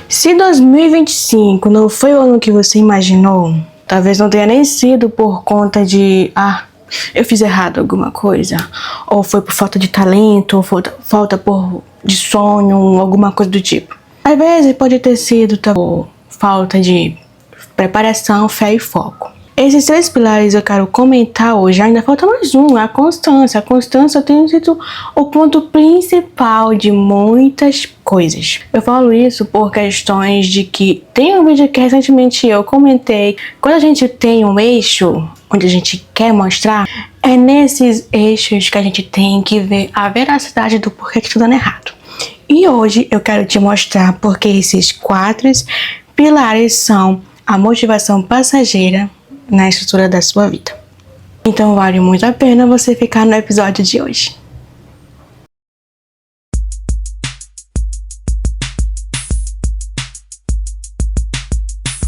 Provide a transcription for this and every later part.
Se 2025 não foi o ano que você imaginou, talvez não tenha nem sido por conta de eu fiz errado alguma coisa, ou foi por falta de talento, ou falta de sonho, alguma coisa do tipo. Às vezes pode ter sido por falta de preparação, fé e foco. Esses 3 pilares eu quero comentar hoje. Ainda falta mais um, a constância. A constância tem sido o ponto principal de muitas coisas. Eu falo isso por questões de que tem um vídeo que recentemente eu comentei. Quando a gente tem um eixo onde a gente quer mostrar, é nesses eixos que a gente tem que ver a veracidade do porquê que está dando errado. E hoje eu quero te mostrar porque esses 4 pilares são a motivação passageira na estrutura da sua vida. Então vale muito a pena você ficar no episódio de hoje.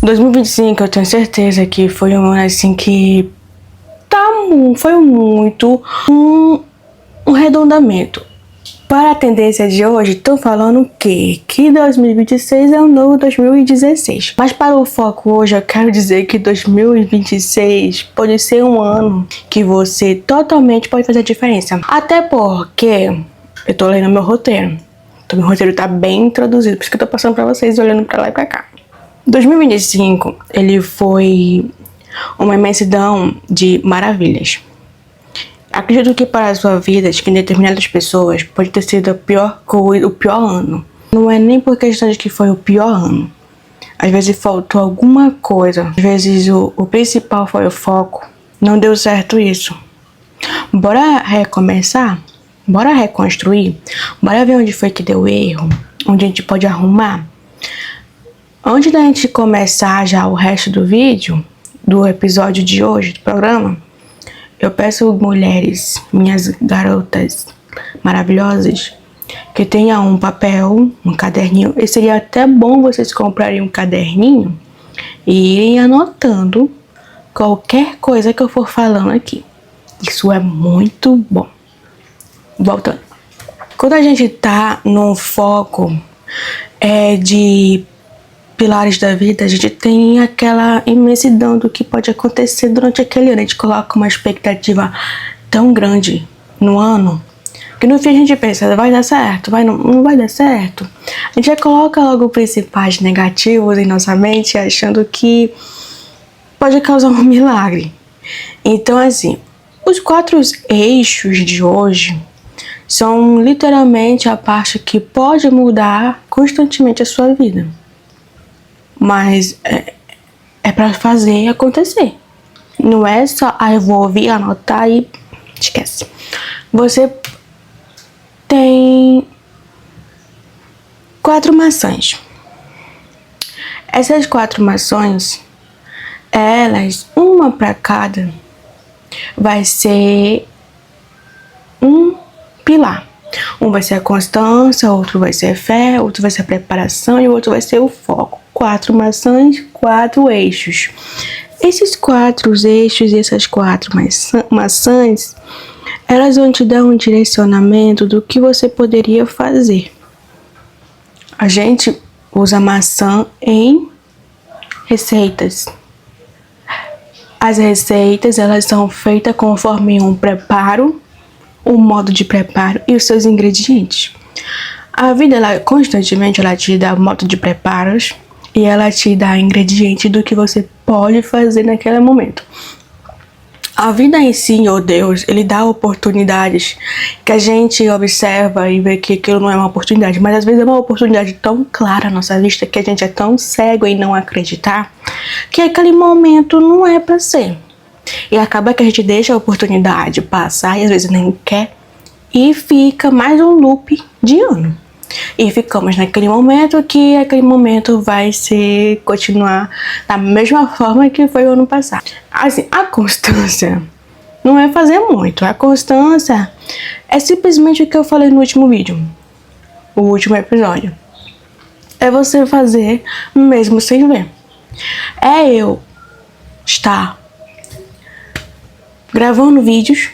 Em 2025 eu tenho certeza que foi um ano assim que foi muito um arredondamento. Para a tendência de hoje, estou falando o quê? Que 2026 é um novo 2016. Mas para o foco hoje, eu quero dizer que 2026 pode ser um ano que você totalmente pode fazer a diferença. Até porque eu tô lendo meu roteiro. Então, meu roteiro tá bem introduzido, por isso que eu tô passando para vocês, olhando para lá e para cá. 2025, ele foi uma imensidão de maravilhas. Acredito que para a sua vida, de que determinadas pessoas, pode ter sido o pior ano. Não é nem por questão de que foi o pior ano. Às vezes faltou alguma coisa. Às vezes o principal foi o foco. Não deu certo isso. Bora recomeçar? Bora reconstruir? Bora ver onde foi que deu erro? Onde a gente pode arrumar? Antes da gente começar já o resto do vídeo, do episódio de hoje, do programa, eu peço mulheres, minhas garotas maravilhosas, que tenham um papel, um caderninho. E seria até bom vocês comprarem um caderninho e irem anotando qualquer coisa que eu for falando aqui. Isso é muito bom. Voltando. Quando a gente tá num foco de pilares da vida, a gente tem aquela imensidão do que pode acontecer durante aquele ano. A gente coloca uma expectativa tão grande no ano que no fim a gente pensa, vai dar certo, não vai dar certo. A gente já coloca logo principais negativos em nossa mente, achando que pode causar um milagre. Então, assim, os 4 eixos de hoje são literalmente a parte que pode mudar constantemente a sua vida. Mas é pra fazer acontecer. Não é só, eu vou ouvir, anotar e esquece. Você tem 4 maçãs. Essas 4 maçãs, elas, uma para cada, vai ser um pilar. Um vai ser a constância, outro vai ser a fé, outro vai ser a preparação e o outro vai ser o foco. 4 maçãs, 4 eixos. Esses 4 eixos e essas 4 maçãs, elas vão te dar um direcionamento do que você poderia fazer. A gente usa maçã em receitas. As receitas, elas são feitas conforme um preparo, um modo de preparo e os seus ingredientes. A vida, constantemente, ela te dá modo de preparos e ela te dá ingredientes do que você pode fazer naquele momento. A vida em si, Deus, ele dá oportunidades que a gente observa e vê que aquilo não é uma oportunidade, mas às vezes é uma oportunidade tão clara à nossa vista que a gente é tão cego em não acreditar que aquele momento não é para ser. E acaba que a gente deixa a oportunidade passar e às vezes nem quer e fica mais um loop de ano. E ficamos naquele momento que aquele momento vai continuar da mesma forma que foi o ano passado. Assim, a constância não é fazer muito. A constância é simplesmente o que eu falei no último vídeo, o último episódio. É você fazer mesmo sem ver. É eu estar gravando vídeos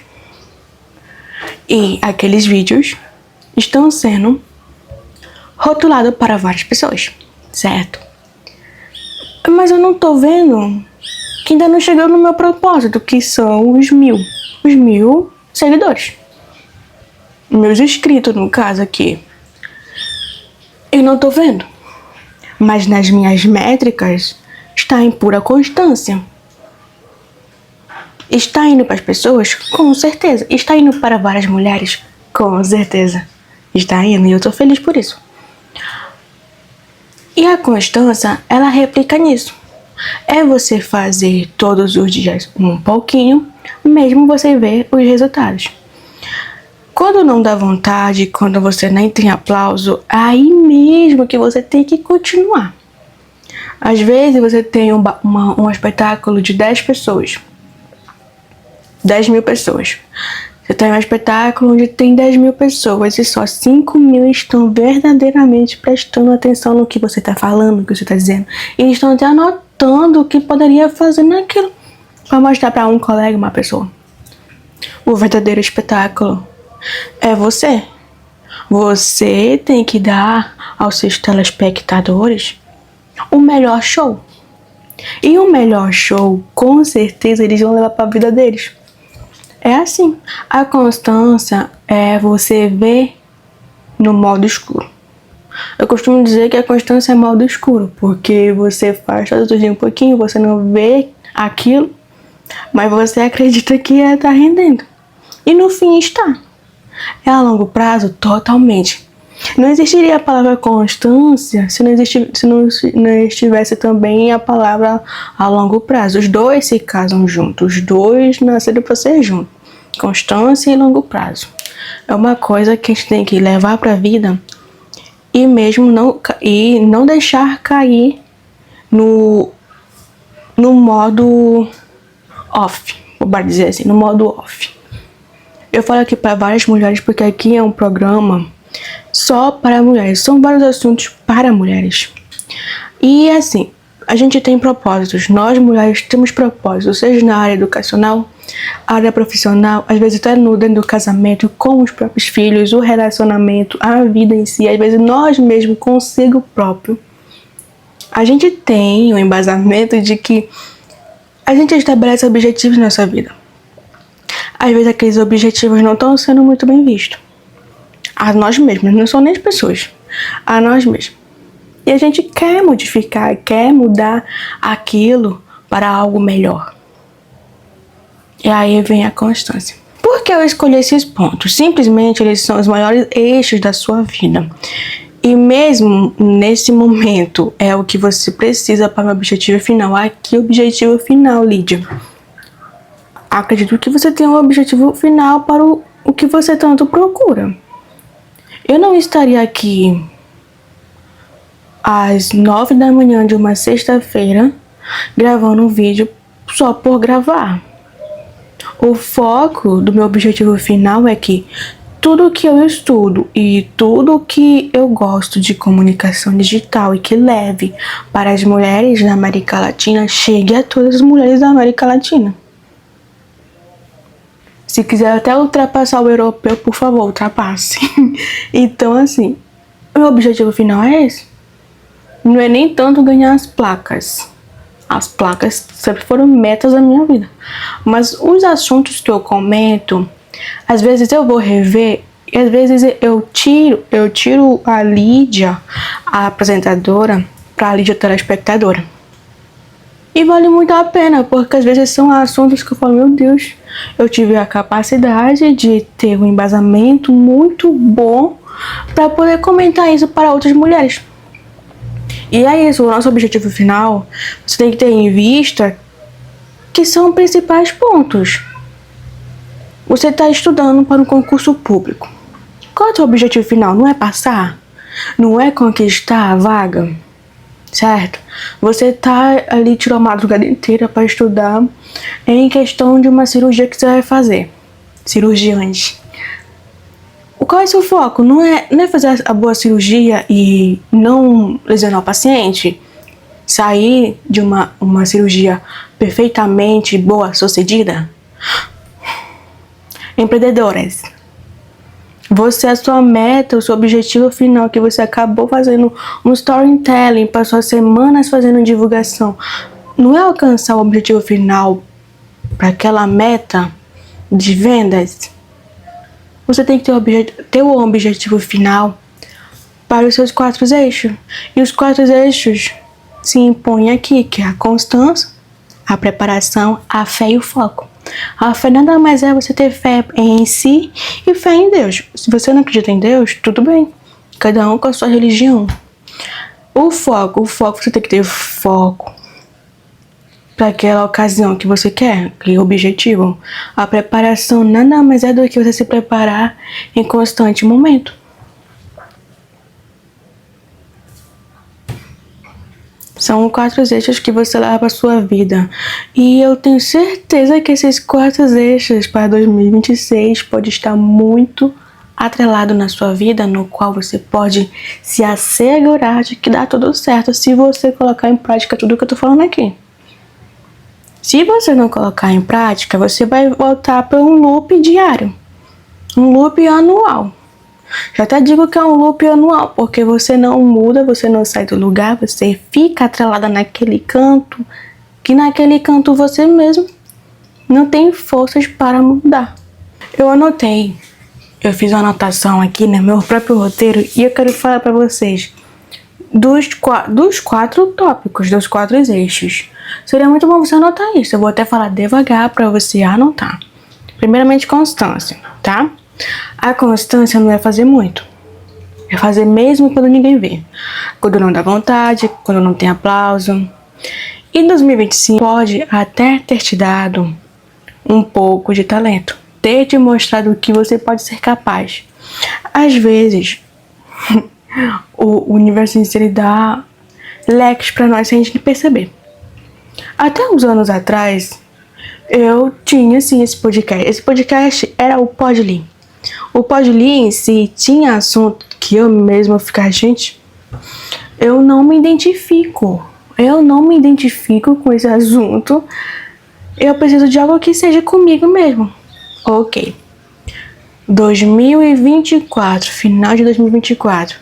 e aqueles vídeos estão sendo rotulados para várias pessoas. certo? Mas eu não tô vendo que ainda não chegou no meu propósito, que são os 1000 seguidores. Meus inscritos, no caso aqui. Eu não tô vendo. Mas nas minhas métricas, está em pura constância. Está indo para as pessoas? Com certeza. Está indo para várias mulheres? Com certeza. Está indo e eu tô feliz por isso. E a constância, ela replica nisso. É você fazer todos os dias um pouquinho, mesmo você ver os resultados. Quando não dá vontade, quando você nem tem aplauso, aí mesmo que você tem que continuar. Às vezes você tem um espetáculo de 10 pessoas. 10.000 pessoas. Você tem um espetáculo onde tem 10.000 pessoas e só 5.000 estão verdadeiramente prestando atenção no que você está falando, no que você está dizendo. E estão até anotando o que poderia fazer naquilo para mostrar para um colega, uma pessoa. O verdadeiro espetáculo é você. Você tem que dar aos seus telespectadores o melhor show. E o melhor show, com certeza, eles vão levar para a vida deles. É assim. A constância é você ver no modo escuro. Eu costumo dizer que a constância é modo escuro, porque você faz todo dia um pouquinho, você não vê aquilo, mas você acredita que está rendendo. E no fim está. É a longo prazo? Totalmente. Não existiria a palavra constância se não estivesse também a palavra a longo prazo. Os dois se casam juntos, os dois nasceram para ser juntos. Constância e longo prazo. É uma coisa que a gente tem que levar para a vida e mesmo não deixar cair no modo off, vou dizer assim, no modo off. Eu falo aqui para várias mulheres porque aqui é um programa só para mulheres. São vários assuntos para mulheres. E assim, a gente tem propósitos. Nós mulheres temos propósitos, seja na área educacional, área profissional, às vezes até dentro do casamento, com os próprios filhos, o relacionamento, a vida em si, às vezes nós mesmos consigo próprio. A gente tem um embasamento de que a gente estabelece objetivos na nossa vida. Às vezes aqueles objetivos não estão sendo muito bem vistos. A nós mesmos, não são nem as pessoas. A nós mesmos. E a gente quer modificar, quer mudar aquilo para algo melhor. E aí vem a constância. Por que eu escolhi esses pontos? Simplesmente eles são os maiores eixos da sua vida. E mesmo nesse momento é o que você precisa para o objetivo final. Aqui o objetivo final, Lídia. Acredito que você tem um objetivo final para o que você tanto procura. Eu não estaria aqui às 9 da manhã de uma sexta-feira gravando um vídeo só por gravar. O foco do meu objetivo final é que tudo que eu estudo e tudo que eu gosto de comunicação digital e que leve para as mulheres da América Latina chegue a todas as mulheres da América Latina. Se quiser até ultrapassar o europeu, por favor, ultrapasse. Então, assim, o meu objetivo final é esse. Não é nem tanto ganhar as placas. As placas sempre foram metas da minha vida. Mas os assuntos que eu comento, às vezes eu vou rever, e às vezes eu tiro a Lídia, a apresentadora, para a Lídia telespectadora. E vale muito a pena, porque às vezes são assuntos que eu falo, meu Deus, eu tive a capacidade de ter um embasamento muito bom para poder comentar isso para outras mulheres. E é isso, o nosso objetivo final, você tem que ter em vista que são os principais pontos. Você está estudando para um concurso público. Qual é o seu objetivo final? Não é passar? Não é conquistar a vaga? Certo? Você tá ali, tirou a madrugada inteira para estudar em questão de uma cirurgia que você vai fazer. Cirurgiões. Qual é o seu foco? Não é fazer a boa cirurgia e não lesionar o paciente? Sair de uma cirurgia perfeitamente boa, sucedida? Empreendedoras. Você, a sua meta, o seu objetivo final, que você acabou fazendo um storytelling, passou semanas fazendo divulgação, não é alcançar o objetivo final para aquela meta de vendas. Você tem que ter o objetivo final para os seus 4 eixos. E os 4 eixos se impõem aqui, que é a constância, a preparação, a fé e o foco. A fé nada mais é você ter fé em si e fé em Deus. Se você não acredita em Deus, tudo bem. Cada um com a sua religião. O foco você tem que ter foco para aquela ocasião que você quer, aquele objetivo. A preparação nada mais é do que você se preparar em constante momento. São 4 eixos que você leva para a sua vida. E eu tenho certeza que esses 4 eixos para 2026 pode estar muito atrelado na sua vida, no qual você pode se assegurar de que dá tudo certo se você colocar em prática tudo que eu tô falando aqui. Se você não colocar em prática, você vai voltar para um loop diário, um loop anual. Já até digo que é um loop anual, porque você não muda, você não sai do lugar, você fica atrelada naquele canto, que naquele canto você mesmo não tem forças para mudar. Eu anotei, eu fiz uma anotação aqui no meu próprio roteiro e eu quero falar para vocês dos 4 tópicos, dos 4 eixos. Seria muito bom você anotar isso, eu vou até falar devagar para você anotar. Primeiramente, constância, tá? A constância não é fazer muito. É fazer mesmo quando ninguém vê. Quando não dá vontade, quando não tem aplauso. E 2025 pode até ter te dado um pouco de talento. Ter te mostrado que você pode ser capaz. Às vezes, o universo ele dá leques pra nós sem a gente perceber. Até uns anos atrás, eu tinha sim esse podcast. Esse podcast era o Podly. O Podly em si tinha assunto que eu mesma ficava, gente, eu não me identifico com esse assunto, eu preciso de algo que seja comigo mesmo. Ok, 2024, final de 2024,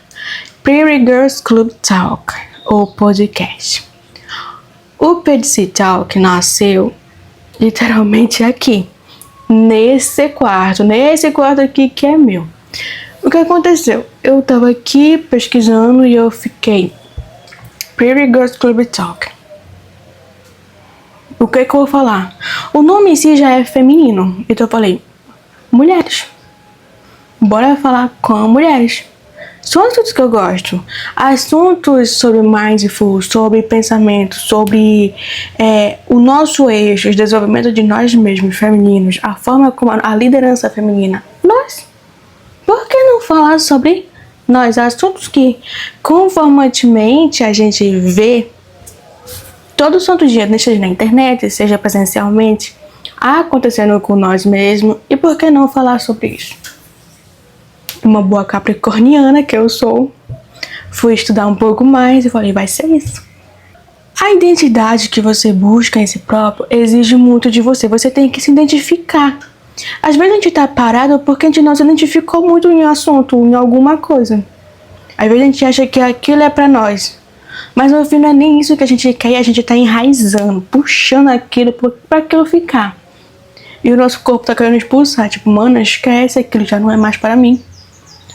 Pretty Girls Club Talk, ou podcast. O PDC Talk nasceu literalmente aqui, nesse quarto aqui que é meu. O que aconteceu? Eu tava aqui pesquisando e eu fiquei Pretty Girls Club Talk. O que eu vou falar? O nome em si já é feminino, então eu falei mulheres. Bora falar com mulheres. São assuntos que eu gosto. Assuntos sobre mindful, sobre pensamento, sobre o nosso eixo, o desenvolvimento de nós mesmos, femininos, a forma como a liderança feminina. Nós. Por que não falar sobre nós? Assuntos que conformantemente a gente vê todo santo dia, seja na internet, seja presencialmente, acontecendo com nós mesmos. E por que não falar sobre isso? Uma boa capricorniana que eu sou, fui estudar um pouco mais e falei, vai ser isso. A identidade que você busca em si próprio exige muito de você. Você tem que se identificar. Às vezes a gente tá parado porque a gente não se identificou muito em um assunto, em alguma coisa. Às vezes a gente acha que aquilo é pra nós. Mas no fim não é nem isso que a gente quer, a gente tá enraizando, puxando aquilo pra aquilo ficar. E o nosso corpo tá querendo expulsar, tipo, mano, esquece, aquilo já não é mais para mim.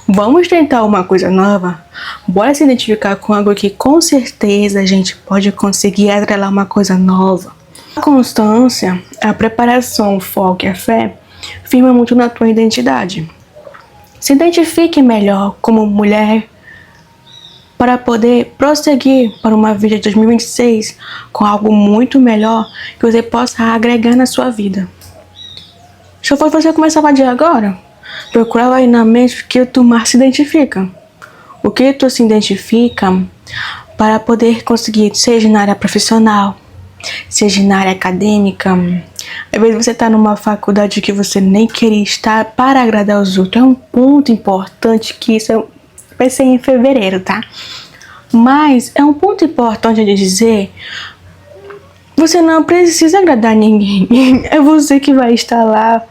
Vamos tentar uma coisa nova? Bora se identificar com algo que com certeza a gente pode conseguir atrelar uma coisa nova. A constância, a preparação, o foco e a fé firma muito na tua identidade. Se identifique melhor como mulher para poder prosseguir para uma vida de 2026 com algo muito melhor que você possa agregar na sua vida. Se eu fosse você começar de agora, procurava aí na mente o que tu mais se identifica. O que tu se identifica para poder conseguir, seja na área profissional, seja na área acadêmica. Às vezes você está numa faculdade que você nem queria estar para agradar os outros. É um ponto importante que isso eu pensei em fevereiro, tá? Mas é um ponto importante de dizer, você não precisa agradar ninguém. É você que vai estar lá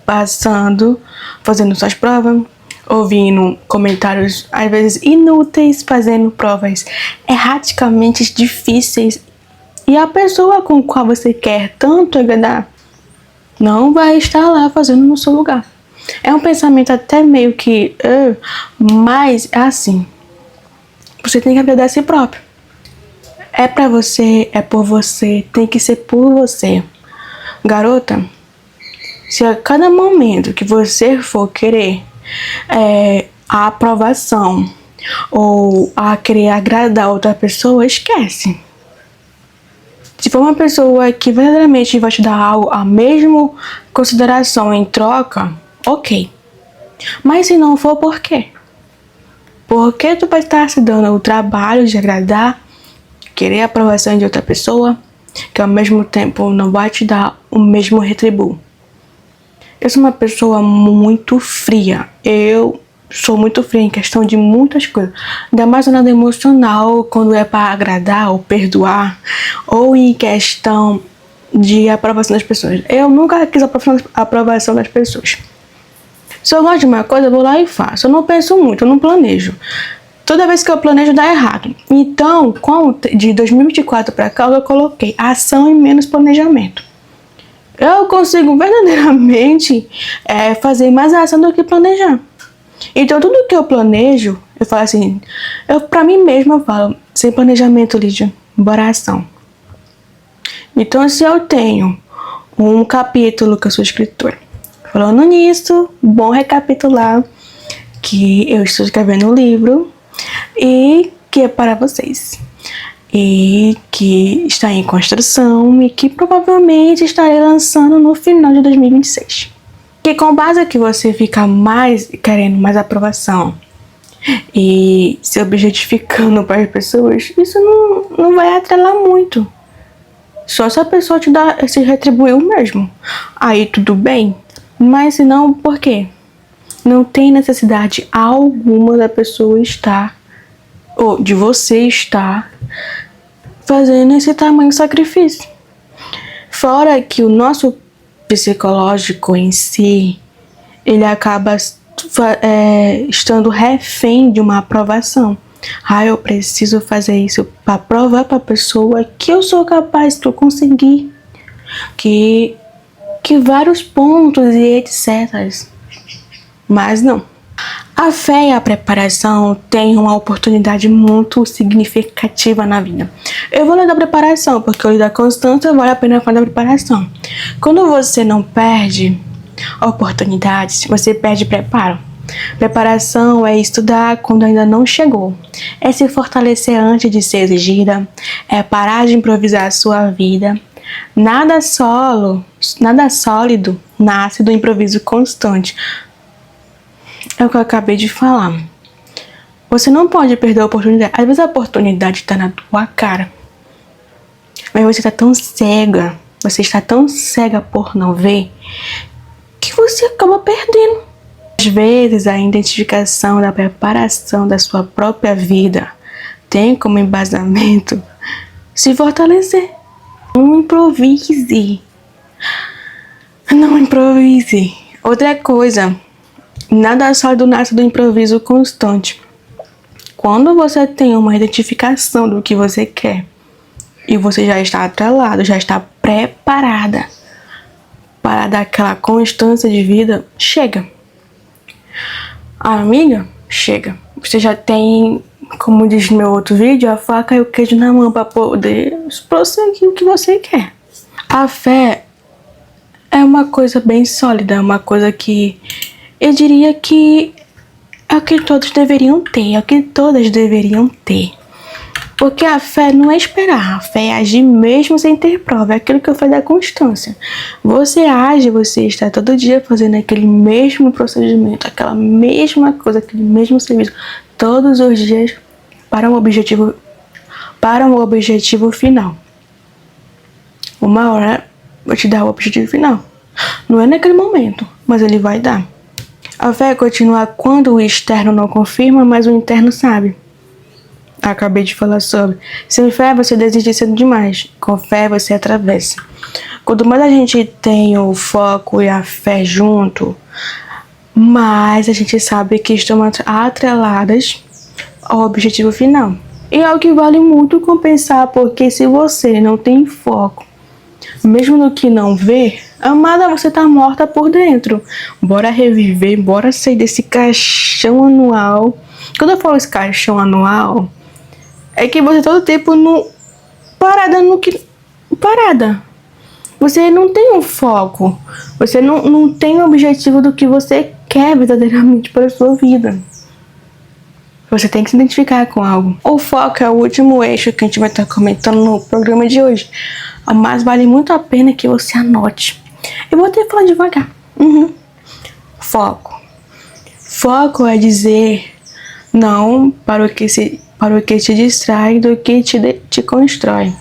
passando, fazendo suas provas, ouvindo comentários, às vezes inúteis, fazendo provas erraticamente difíceis, e a pessoa com a qual você quer tanto agradar não vai estar lá fazendo no seu lugar. É um pensamento até meio que... mas é assim. Você tem que agradar a si próprio. É pra você, é por você, tem que ser por você. Garota, se a cada momento que você for querer a aprovação ou a querer agradar outra pessoa, esquece. Se for uma pessoa que verdadeiramente vai te dar algo, a mesma consideração em troca, ok. Mas se não for, por quê? Por que tu vai estar se dando o trabalho de agradar, querer a aprovação de outra pessoa, que ao mesmo tempo não vai te dar o mesmo retributo? Eu sou uma pessoa muito fria. Eu sou muito fria em questão de muitas coisas. Ainda mais no lado emocional, quando é para agradar ou perdoar, ou em questão de aprovação das pessoas. Eu nunca quis a aprovação das pessoas. Se eu gosto de uma coisa, eu vou lá e faço. Eu não penso muito, eu não planejo. Toda vez que eu planejo, dá errado. Então, de 2024 para cá, eu coloquei ação e menos planejamento. Eu consigo verdadeiramente fazer mais ação do que planejar. Então, tudo que eu planejo, eu falo assim, pra mim mesma eu falo, sem planejamento, Lídia, bora ação. Então, se eu tenho um capítulo que eu sou escritora, falando nisso, bom recapitular que eu estou escrevendo um livro e que é para vocês. E que está em construção e que provavelmente estarei lançando no final de 2026. Que com base que você fica mais querendo mais aprovação e se objetificando para as pessoas, isso não vai atrelar muito. Só se a pessoa te dá, se retribuiu mesmo. Aí tudo bem, mas se não, por quê? Não tem necessidade alguma da pessoa estar, ou de você estar, fazendo esse tamanho de sacrifício. Fora que o nosso psicológico em si, ele acaba estando refém de uma aprovação. Eu preciso fazer isso para provar para a pessoa que eu sou capaz, que eu consegui, que vários pontos e etc. Mas não. A fé e a preparação têm uma oportunidade muito significativa na vida. Eu vou ler da preparação, porque eu li da constância, vale a pena falar da preparação. Quando você não perde oportunidades, você perde preparo. Preparação é estudar quando ainda não chegou. É se fortalecer antes de ser exigida. É parar de improvisar a sua vida. Nada sólido nasce do improviso constante. É o que eu acabei de falar. Você não pode perder a oportunidade. Às vezes a oportunidade está na tua cara, mas você está tão cega, por não ver, que você acaba perdendo. Às vezes a identificação da preparação da sua própria vida tem como embasamento se fortalecer. Não improvise. Outra coisa, nada sólido nasce do improviso constante. Quando você tem uma identificação do que você quer e você já está atrelado, já está preparada para dar aquela constância de vida, chega. Amiga, chega. Você já tem, como diz no meu outro vídeo, a faca e o queijo na mão para poder prosseguir o que você quer. A fé é uma coisa bem sólida, é uma coisa que eu diria que é o que todos deveriam ter, é o que todas deveriam ter. Porque a fé não é esperar, a fé é agir mesmo sem ter prova, é aquilo que eu falei da constância. Você age, você está todo dia fazendo aquele mesmo procedimento, aquela mesma coisa, aquele mesmo serviço, todos os dias para um objetivo final. Uma hora vai te dar o objetivo final. Não é naquele momento, mas ele vai dar. A fé continua quando o externo não confirma, mas o interno sabe. Acabei de falar sobre. Sem fé você desiste cedo demais. Com fé você atravessa. Quanto mais a gente tem o foco e a fé junto, mas a gente sabe que estão atreladas ao objetivo final. E é o que vale muito compensar, porque se você não tem foco, mesmo no que não vê, amada, você tá morta por dentro. Bora reviver, bora sair desse caixão anual. Quando eu falo esse caixão anual, é que você todo tempo parada. Você não tem um foco. Você não tem o objetivo do que você quer verdadeiramente para a sua vida. Você tem que se identificar com algo. O foco é o último eixo que a gente vai estar comentando no programa de hoje. Mas vale muito a pena que você anote. Eu vou até falar devagar. Foco. Foco é dizer não para o que te distrai do que te constrói.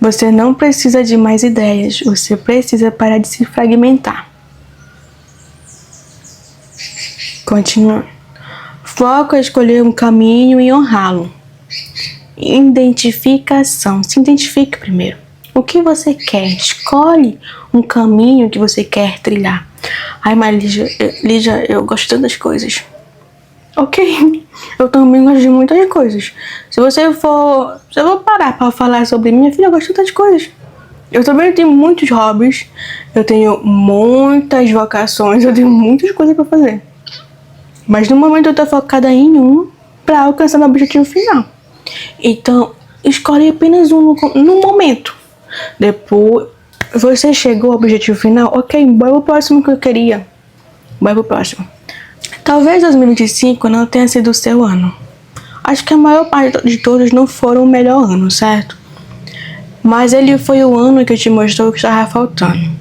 Você não precisa de mais ideias. Você precisa parar de se fragmentar. Continuando. Foco é escolher um caminho e honrá-lo. Identificação. Se identifique primeiro. O que você quer? Escolhe um caminho que você quer trilhar. Ai, mas Lígia, eu gosto de tantas coisas. Ok, eu também gosto de muitas coisas. Se eu for parar pra falar sobre minha filha, eu gosto de tantas coisas. Eu também tenho muitos hobbies. Eu tenho muitas vocações. Eu tenho muitas coisas pra fazer. Mas no momento eu tô focada em um pra alcançar meu objetivo final. Então, escolhe apenas um no momento. Depois, você chegou ao objetivo final, ok, bora pro próximo que eu queria. Bora pro próximo. Talvez 2025 não tenha sido o seu ano. Acho que a maior parte de todos não foram o melhor ano, certo? Mas ele foi o ano que te mostrou o que estava faltando.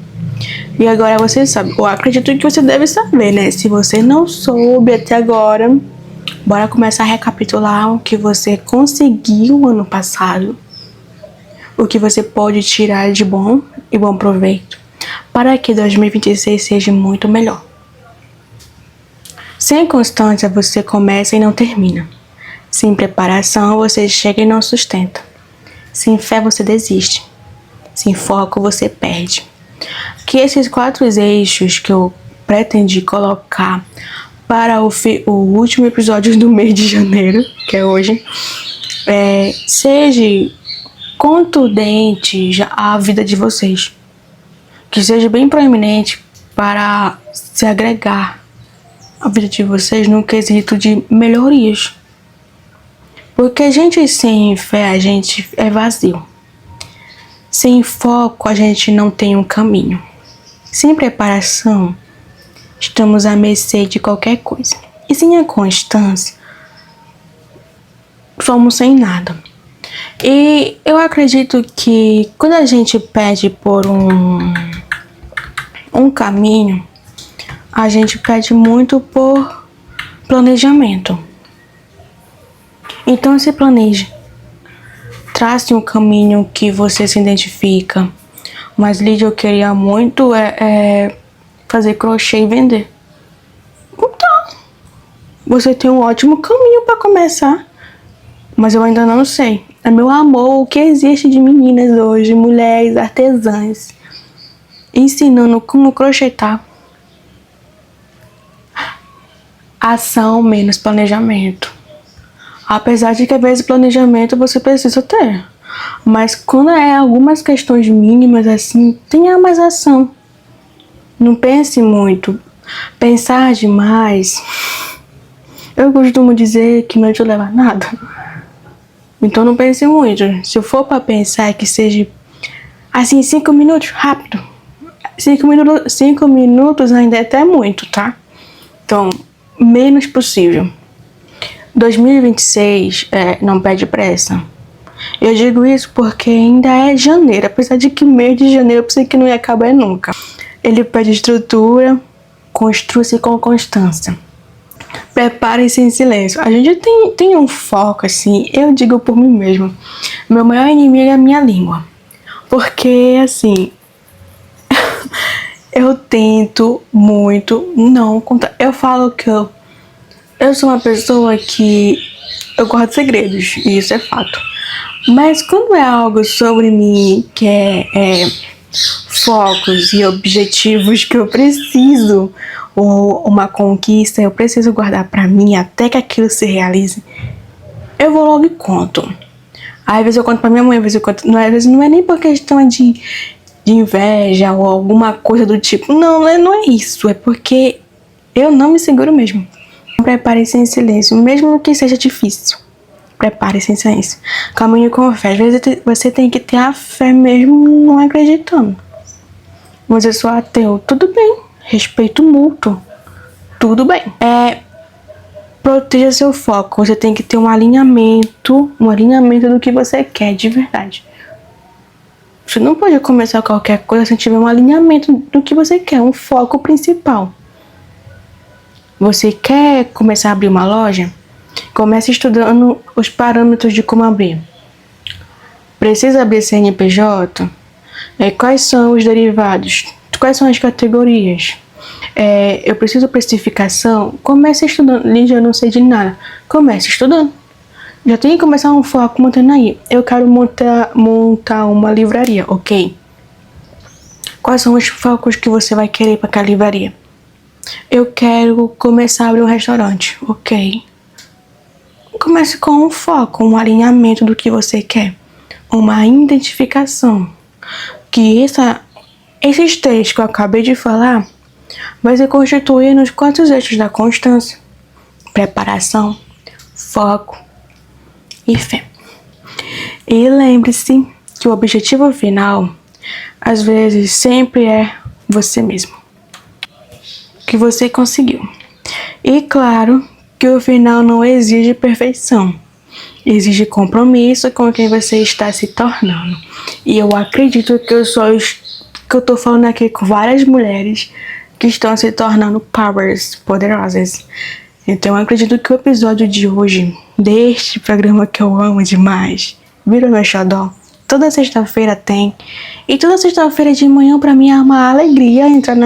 E agora você sabe. Eu acredito que você deve saber, né? Se você não soube até agora, bora começar a recapitular o que você conseguiu ano passado. O que você pode tirar de bom e bom proveito. Para que 2026 seja muito melhor. Sem constância você começa e não termina. Sem preparação você chega e não sustenta. Sem fé você desiste. Sem foco você perde. Que esses 4 eixos que eu pretendi colocar para o último episódio do mês de janeiro, que é hoje, seja contundente à vida de vocês. Que seja bem proeminente para se agregar à vida de vocês no quesito de melhorias. Porque a gente sem fé, a gente é vazio. Sem foco, a gente não tem um caminho. Sem preparação, estamos à mercê de qualquer coisa. E sem a constância, somos sem nada. E eu acredito que quando a gente pede por um caminho, a gente pede muito por planejamento. Então se planeje. Trace um caminho que você se identifica. Mas, Lídia, eu queria muito fazer crochê e vender. Então, você tem um ótimo caminho para começar. Mas eu ainda não sei. É meu amor, o que existe de meninas hoje, mulheres artesãs, ensinando como crochetar. Ação menos planejamento. Apesar de que às vezes planejamento você precisa ter. Mas quando é algumas questões mínimas assim, tenha mais ação. Não pense muito. Pensar demais, eu costumo dizer que não te leva a nada. Então não pense muito. Se for para pensar que seja assim, 5 minutos, rápido. 5 minutos ainda é até muito, tá? Então, menos possível. 2026 não pede pressa. Eu digo isso porque ainda é janeiro, apesar de que mês de janeiro eu pensei que não ia acabar nunca. Ele pede estrutura, construa-se com constância. Preparem-se em silêncio. A gente tem um foco assim, eu digo por mim mesmo. Meu maior inimigo é a minha língua. Porque assim, eu tento muito não contar. Eu falo que eu sou uma pessoa que eu guardo segredos, e isso é fato. Mas quando é algo sobre mim, que é focos e objetivos que eu preciso ou uma conquista, eu preciso guardar pra mim até que aquilo se realize, eu vou logo e conto. Às vezes eu conto pra minha mãe, às vezes eu conto. Não, às vezes não é nem por questão de inveja ou alguma coisa do tipo. Não, não é isso. É porque eu não me seguro mesmo. Prepare-se em silêncio, mesmo que seja difícil. Prepare-se em silêncio. Caminhe com fé. Às vezes você tem que ter a fé mesmo não acreditando. Mas eu sou ateu. Tudo bem. Respeito mútuo. Tudo bem. Proteja seu foco. Você tem que ter um alinhamento do que você quer de verdade. Você não pode começar qualquer coisa sem tiver um alinhamento do que você quer, um foco principal. Você quer começar a abrir uma loja? Comece estudando os parâmetros de como abrir. Precisa abrir CNPJ? Quais são os derivados? Quais são as categorias? Eu preciso precificação? Comece estudando. Lídia, eu não sei de nada. Comece estudando. Já tem que começar um foco mantendo aí. Eu quero montar uma livraria, ok? Quais são os focos que você vai querer para aquela livraria? Eu quero começar a abrir um restaurante, ok? Comece com um foco, um alinhamento do que você quer. Uma identificação. Que esses três que eu acabei de falar vai se constituir nos 4 eixos da constância. Preparação, foco e fé. E lembre-se que o objetivo final, às vezes, sempre é você mesmo. Que você conseguiu. E claro que o final não exige perfeição. Exige compromisso com quem você está se tornando. E eu acredito que eu tô falando aqui com várias mulheres que estão se tornando powers, poderosas. Então eu acredito que o episódio de hoje, deste programa que eu amo demais, virou meu xodó. Toda sexta-feira tem. E toda sexta-feira de manhã pra mim é uma alegria entrar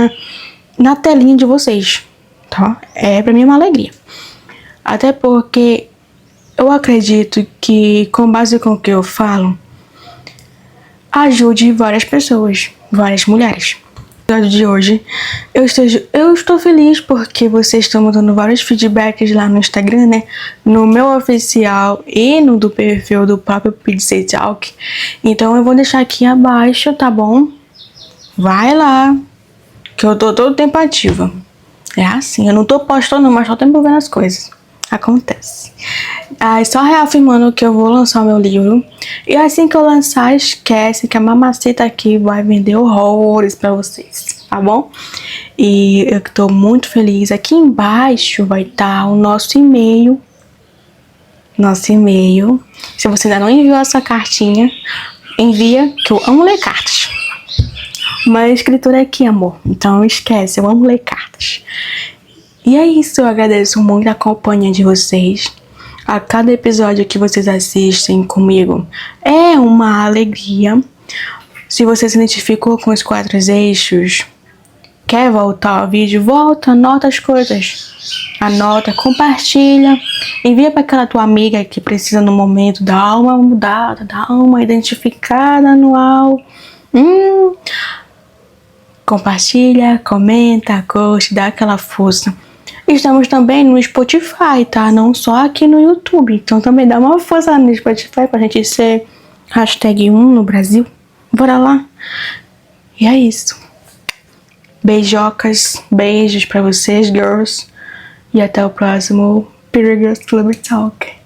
na telinha de vocês, tá? Pra mim é uma alegria. Até porque eu acredito que, com base com o que eu falo, ajude várias pessoas, várias mulheres. No episódio de hoje, eu estou feliz porque vocês estão mandando vários feedbacks lá no Instagram, né? No meu oficial e no do perfil do próprio PDC Talk. Então eu vou deixar aqui abaixo, tá bom? Vai lá, que eu tô todo tempo ativa. É assim, eu não tô postando, mas tô tempo vendo as coisas. Acontece. Só reafirmando que eu vou lançar o meu livro. E assim que eu lançar, esquece que a Mamacita aqui vai vender horrores pra vocês, tá bom? E eu tô muito feliz. Aqui embaixo vai estar o nosso e-mail. Nosso e-mail. Se você ainda não enviou essa cartinha, envia, que eu amo ler cartas. Uma escritura aqui, amor. Então esquece, eu amo ler cartas. E é isso, eu agradeço muito a companhia de vocês. A cada episódio que vocês assistem comigo é uma alegria. Se você se identificou com os 4 eixos, quer voltar ao vídeo, volta, anota as coisas. Anota, compartilha, envia para aquela tua amiga que precisa no momento da alma mudada, da alma identificada anual. Compartilha, comenta, curte, dá aquela força. Estamos também no Spotify, tá? Não só aqui no YouTube. Então também dá uma força no Spotify pra gente ser #1 no Brasil. Bora lá. E é isso. Beijocas, beijos pra vocês, girls. E até o próximo Perigoous Club Talk.